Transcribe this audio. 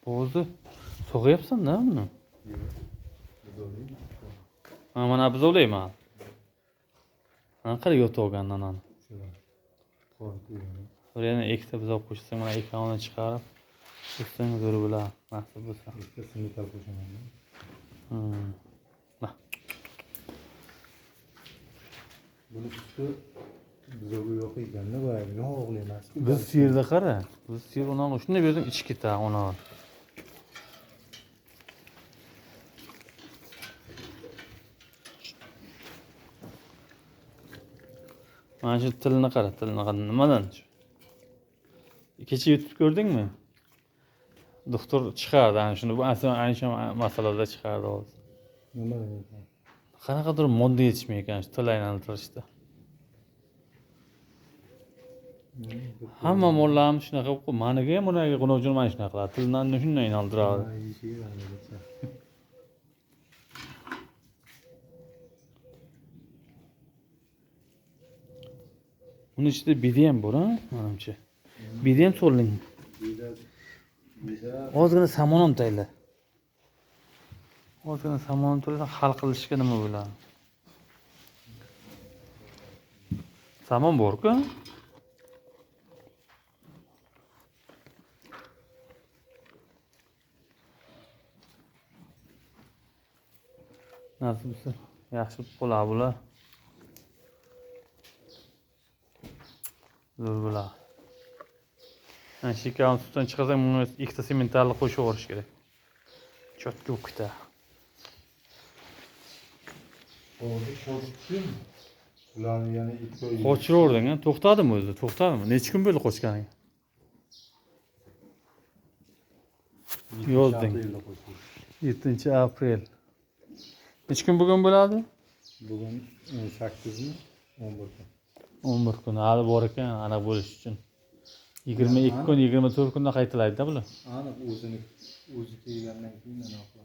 Bo'g'zni sog'ayapsan-da buni. Ha, mana biz o'layman. Qanaqa yo'tolgandan ana. Bir yana ikkita buzoq qo'shsang, mana ikkovini chiqarib, qo'shsang zo'r bo'lar. Nasib bo'lsa. Ikkisini qo'shaman. Nah. Buni suti bizoga yo'q ekanda, boyagi yog'li emas. Biz yerda qara. Biz yer unaqa shunday bersang ichib ketadi ona. Mana shu tilni qara, tilni nimadan? Kecha yutib ko'rdingmi? Doktor chiqardi ana shuni. Bu ana shu masalada chiqardi hozir. Nima deyapti? Qanaqadir modda yetishmay ekan shu til aylantirishda. Hamma mollarni shunaqa qilib, meniga ham unaga qo'novjon mana shunaqa qiladi. Tildan shunday aylantiradi. Bunun ichida bidi ham bor, ha? Menimcha. Bidi ham so'rling. Ozgina samon tayla. Ozgina samon to'lsa hal qilishga nima bo'ladi? Samon bor-ku? Nasib bo'lsa, yaxshi bo'ladi bular. Zo'r bo'ladi. Ana shikam sutdan chiqarsang, buni ikkita sementalni qo'shib yuborish kerak. Chotga o'qita. Hozir qo'shdim. Ularni yana 2 oy. Qo'chirording, ha? To'xtadimi o'zi? To'xtadimi? Necha kun bo'ldi qo'chganing? Yozding. 7-aprel. Necha kun bugun bo'ladi? Bugun 8 mi? 11 kun. 11 kun. Hali bor ekan, aniq bo'lish uchun. 22 kun, 24 kunda qaytilaydi-da bular. Aniq o'zi kelgandan keyin aniq.